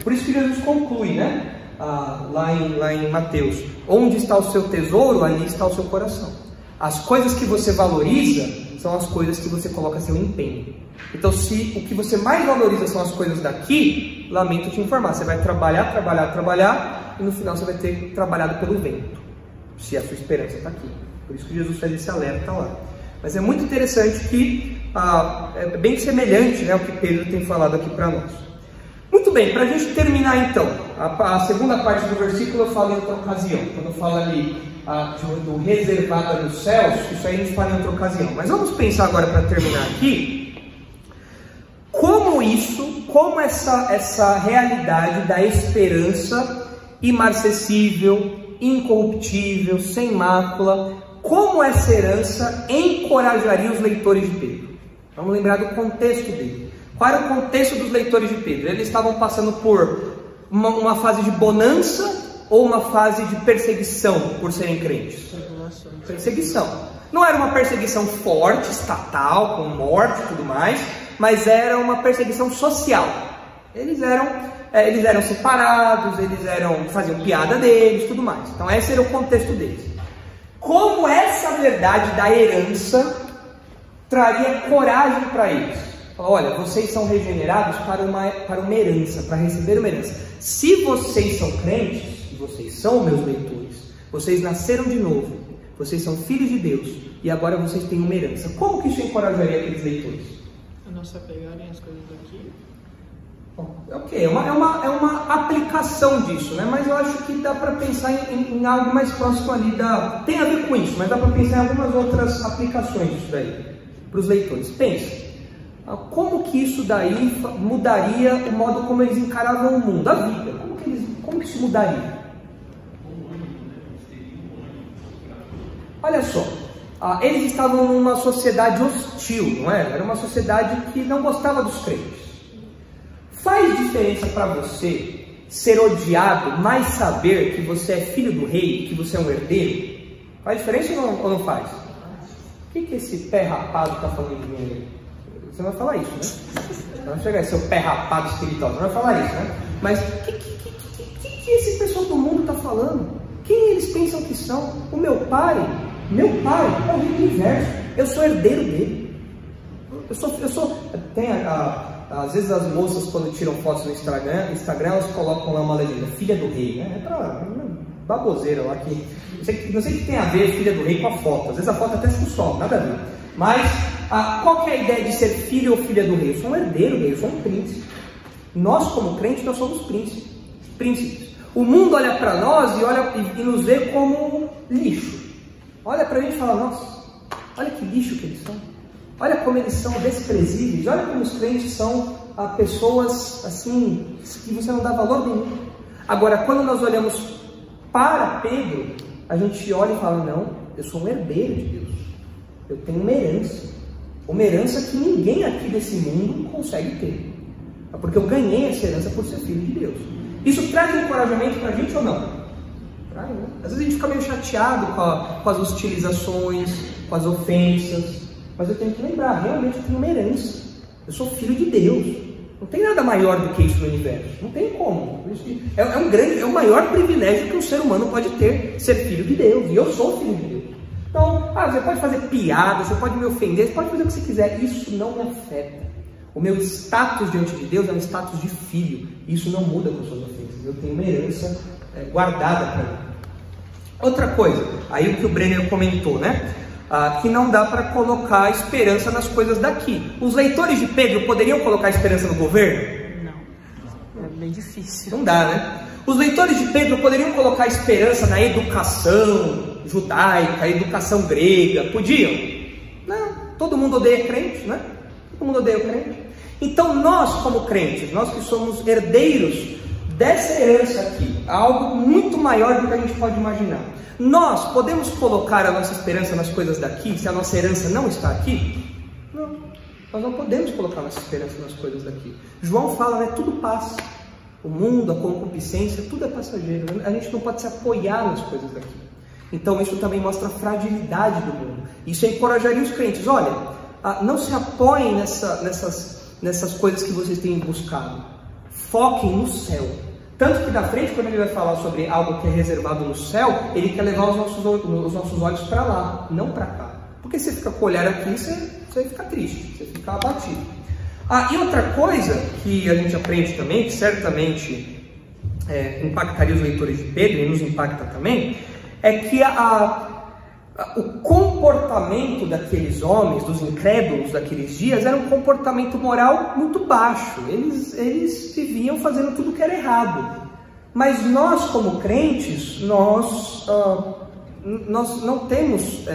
Speaker 1: Por isso que Jesus conclui, né? Lá em Mateus, onde está o seu tesouro, ali está o seu coração. As coisas que você valoriza são as coisas que você coloca seu empenho. Então, se o que você mais valoriza são as coisas daqui, lamento te informar, você vai trabalhar, e no final você vai ter trabalhado pelo vento, se a sua esperança está aqui. Por isso que Jesus faz esse alerta lá. Mas é muito interessante que é bem semelhante, né, ao que Pedro tem falado aqui para nós. Muito bem, para a gente terminar então, a segunda parte do versículo eu falo em outra ocasião. Quando eu falo ali do reservado nos céus, isso aí a gente fala em outra ocasião. Mas vamos pensar agora para terminar aqui, como essa realidade da esperança imarcessível, incorruptível, sem mácula, como essa herança encorajaria os leitores de Pedro? Vamos lembrar do contexto dele. Qual era o contexto dos leitores de Pedro? Eles estavam passando por uma fase de bonança ou uma fase de perseguição por serem crentes? Perseguição. Não era uma perseguição forte, estatal, com morte e tudo mais, mas era uma perseguição social. Eles eram separados, faziam piada deles, tudo mais. Então esse era o contexto deles. Como essa verdade da herança traria coragem para eles? Olha, vocês são regenerados para uma herança, para receber uma herança. Se vocês são crentes, vocês são meus leitores, vocês nasceram de novo, vocês são filhos de Deus, e agora vocês têm uma herança. Como que isso encorajaria aqueles leitores?
Speaker 3: Não se apegarem às coisas daqui.
Speaker 1: Ok, é uma aplicação disso, né? Mas eu acho que dá para pensar em algo mais próximo ali tem a ver com isso, mas dá para pensar em algumas outras aplicações disso daí, para os leitores. Pense, como que isso daí mudaria o modo como eles encaravam o mundo, a vida? Como que isso mudaria? Olha só, eles estavam numa sociedade hostil, não é? Era uma sociedade que não gostava dos crentes. Faz diferença para você ser odiado, mas saber que você é filho do rei, que você é um herdeiro? Faz diferença ou não faz? O que esse pé rapado está falando de mim? Você não vai falar isso, né? Você não vai chegar seu pé rapado espiritual, você não vai falar isso, né? Mas o que esse pessoal do mundo está falando? Quem eles pensam que são? O meu pai é o rei do universo, eu sou herdeiro dele. Às vezes as moças, quando tiram fotos no Instagram, elas colocam lá uma legenda, filha do rei, né? É pra baboseira lá que... Não sei o que tem a ver filha do rei com a foto. Às vezes a foto até se consome, nada a ver. Mas qual que é a ideia de ser filho ou filha do rei? Eu sou um herdeiro do rei, eu sou um príncipe. Nós, como crentes, nós somos príncipes. O mundo olha para nós e nos vê como lixo. Olha para a gente e fala, nossa, olha que lixo que eles são. Olha como eles são desprezíveis. Olha como os crentes são pessoas assim, que você não dá valor nenhum. Agora, quando nós olhamos para Pedro, a gente olha e fala, não, eu sou um herdeiro de Deus. Eu tenho uma herança que ninguém aqui desse mundo consegue ter. É porque eu ganhei essa herança por ser filho de Deus. Isso traz encorajamento para a gente ou não? Traz, né? Às vezes a gente fica meio chateado com as hostilizações, com as ofensas. Mas eu tenho que lembrar, realmente eu tenho uma herança. Eu sou filho de Deus. Não tem nada maior do que isso no universo. Não tem como. É o maior privilégio que um ser humano pode ter, ser filho de Deus. E eu sou filho de Deus. Então, você pode fazer piada, você pode me ofender, você pode fazer o que você quiser. Isso não me afeta. O meu status diante de Deus é um status de filho. Isso não muda com suas ofensas. Eu tenho uma herança guardada para mim. Outra coisa, aí o que o Brenner comentou, né? Que não dá para colocar esperança nas coisas daqui. Os leitores de Pedro poderiam colocar esperança no governo?
Speaker 3: Não, é bem difícil.
Speaker 1: Não dá, né? Os leitores de Pedro poderiam colocar esperança na educação judaica, educação grega? Podiam? Não, todo mundo odeia crente, né? Todo mundo odeia o crente. Então nós, como crentes, nós que somos herdeiros dessa herança aqui, algo muito maior do que a gente pode imaginar. Nós podemos colocar a nossa esperança nas coisas daqui, se a nossa herança não está aqui? Não, nós não podemos colocar nossa esperança nas coisas daqui. João fala, né, tudo passa. O mundo, a concupiscência, tudo é passageiro. A gente não pode se apoiar nas coisas daqui. Então isso também mostra a fragilidade do mundo. Isso encorajaria os crentes. Olha, não se apoiem nessas coisas que vocês têm buscado. Foquem no céu. Tanto que na frente, quando ele vai falar sobre algo que é reservado no céu, ele quer levar os nossos olhos para lá, não para cá. Porque se você fica com o olhar aqui, você fica triste, você fica abatido. E outra coisa que a gente aprende também, que certamente impactaria os leitores de Pedro, e nos impacta também, é que o comportamento daqueles homens, dos incrédulos daqueles dias, era um comportamento moral muito baixo. Eles viviam fazendo tudo que era errado. Mas nós, como crentes, nós não temos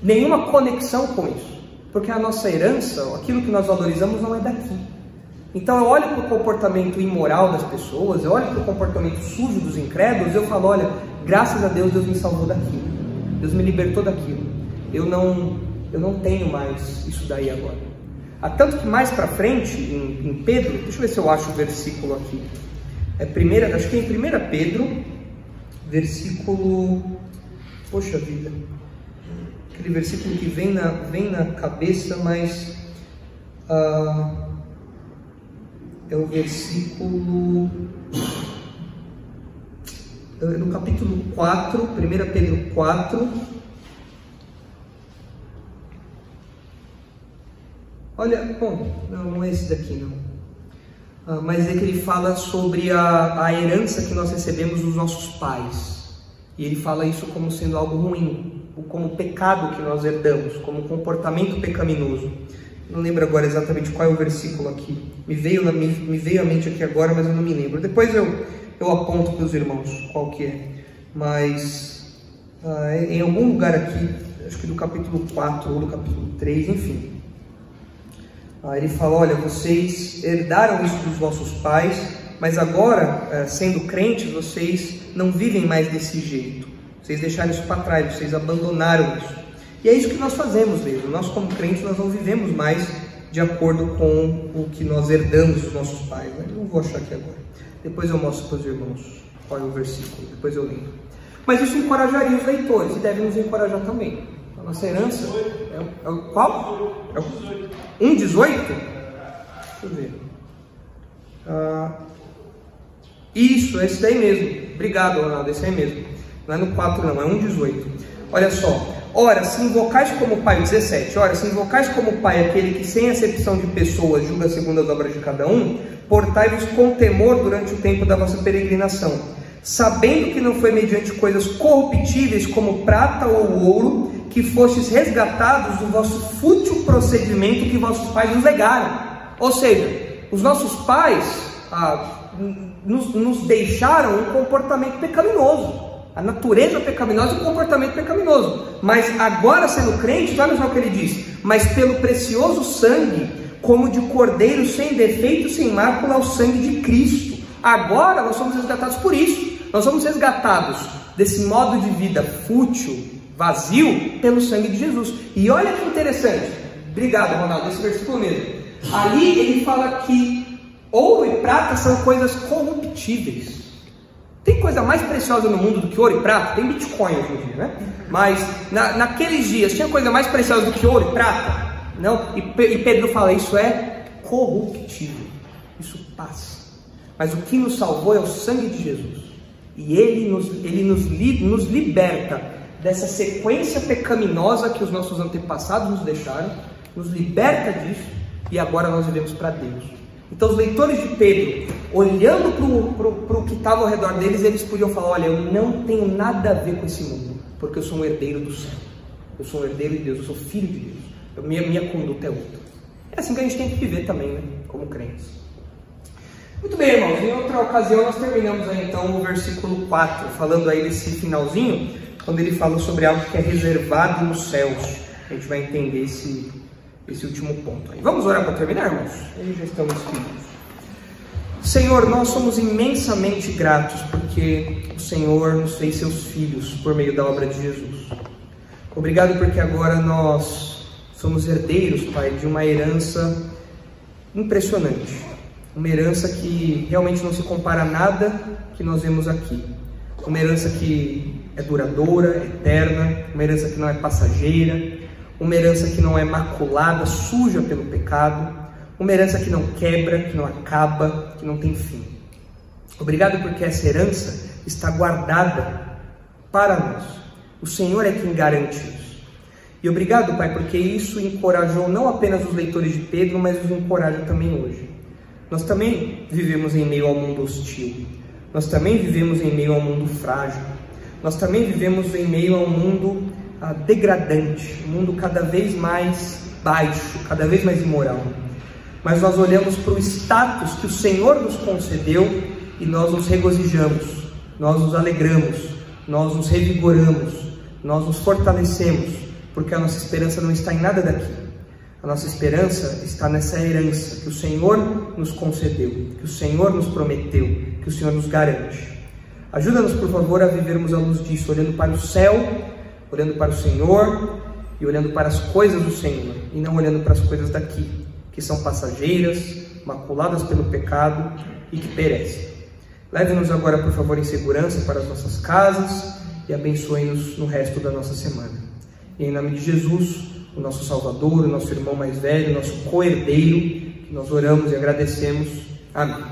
Speaker 1: nenhuma conexão com isso. Porque a nossa herança, aquilo que nós valorizamos, não é daqui. Então eu olho para o comportamento imoral das pessoas, eu olho para o comportamento sujo dos incrédulos, e eu falo, olha, graças a Deus, Deus me salvou daquilo. Deus me libertou daquilo. Eu não tenho mais isso daí agora. Tanto que mais para frente, em Pedro, deixa eu ver se eu acho o versículo aqui. Acho que é em 1 Pedro, versículo... Poxa vida. Aquele versículo que vem na cabeça, mas... é o versículo... no capítulo 4, 1 Pedro 4, olha, bom, não é esse daqui não, mas é que ele fala sobre a herança que nós recebemos dos nossos pais, e ele fala isso como sendo algo ruim, como pecado que nós herdamos, como comportamento pecaminoso. Não lembro agora exatamente qual é o versículo aqui. Me veio à mente aqui agora, mas eu não me lembro. Depois eu aponto para os irmãos qual que é. Mas em algum lugar aqui, acho que do capítulo 4 ou do capítulo 3, enfim. Ele fala, olha, vocês herdaram isso dos vossos pais, mas agora, sendo crentes, vocês não vivem mais desse jeito. Vocês deixaram isso para trás, vocês abandonaram isso. E é isso que nós fazemos mesmo. Nós, como crentes, nós não vivemos mais de acordo com o que nós herdamos dos nossos pais. Né? Eu não vou achar aqui agora. Depois eu mostro para os irmãos qual é o versículo. Depois eu lembro. Mas isso encorajaria os leitores e deve nos encorajar também. A nossa herança é o qual? É o 1,18? Deixa eu ver. Isso, é esse daí mesmo. Obrigado, Ronaldo, esse aí mesmo. Não é no 4 não, é 1,18. Olha só. Ora, se invocais como Pai, 17, ora, se invocais como Pai aquele que sem acepção de pessoas julga segundo as obras de cada um, portai-vos com temor durante o tempo da vossa peregrinação, sabendo que não foi mediante coisas corruptíveis como prata ou ouro, que fostes resgatados do vosso fútil procedimento que vossos pais nos legaram. Ou seja, os nossos pais nos deixaram um comportamento pecaminoso. A natureza pecaminosa e o comportamento pecaminoso. Mas agora, sendo crente, olha só o que ele diz. Mas pelo precioso sangue, como de cordeiro sem defeito, sem mácula, o sangue de Cristo. Agora nós somos resgatados por isso. Nós somos resgatados desse modo de vida fútil, vazio, pelo sangue de Jesus. E olha que interessante. Obrigado, Ronaldo, esse versículo mesmo. Ali ele fala que ouro e prata são coisas corruptíveis. Tem coisa mais preciosa no mundo do que ouro e prata? Tem Bitcoin hoje em dia, né? Mas naqueles dias tinha coisa mais preciosa do que ouro e prata? Não? E Pedro fala, isso é corruptível. Isso passa. Mas o que nos salvou é o sangue de Jesus. E ele nos liberta dessa sequência pecaminosa que os nossos antepassados nos deixaram. Nos liberta disso. E agora nós vivemos para Deus. Então os leitores de Pedro, olhando para o que estava ao redor deles, eles podiam falar, olha, eu não tenho nada a ver com esse mundo, porque eu sou um herdeiro do céu, eu sou um herdeiro de Deus, eu sou filho de Deus, minha conduta é outra. É assim que a gente tem que viver também, né, como crentes. Muito bem, irmãos, em outra ocasião nós terminamos aí então o versículo 4, falando aí desse finalzinho, quando ele fala sobre algo que é reservado nos céus. A gente vai entender esse último ponto aí. Vamos orar para terminar, irmãos? Aí já estamos filhos. Senhor, nós somos imensamente gratos porque o Senhor nos fez seus filhos por meio da obra de Jesus. Obrigado porque agora nós somos herdeiros, Pai, de uma herança impressionante. Uma herança que realmente não se compara a nada que nós vemos aqui. Uma herança que é duradoura, eterna, uma herança que não é passageira, uma herança que não é maculada, suja pelo pecado, uma herança que não quebra, que não acaba, que não tem fim. Obrigado porque essa herança está guardada para nós. O Senhor é quem garante isso. E obrigado, Pai, porque isso encorajou não apenas os leitores de Pedro, mas nos encoraja também hoje. Nós também vivemos em meio ao mundo hostil. Nós também vivemos em meio ao mundo frágil. Nós também vivemos em meio ao mundo degradante, um mundo cada vez mais baixo, cada vez mais imoral. Mas nós olhamos para o status que o Senhor nos concedeu e nós nos regozijamos, nós nos alegramos, nós nos revigoramos, nós nos fortalecemos, porque a nossa esperança não está em nada daqui. A nossa esperança está nessa herança que o Senhor nos concedeu, que o Senhor nos prometeu, que o Senhor nos garante. Ajuda-nos, por favor, a vivermos à luz disso, olhando para o céu, olhando para o Senhor e olhando para as coisas do Senhor, e não olhando para as coisas daqui, que são passageiras, maculadas pelo pecado e que perecem. Leve-nos agora, por favor, em segurança para as nossas casas e abençoe-nos no resto da nossa semana. E em nome de Jesus, o nosso Salvador, o nosso irmão mais velho, o nosso co-herdeiro, que nós oramos e agradecemos. Amém.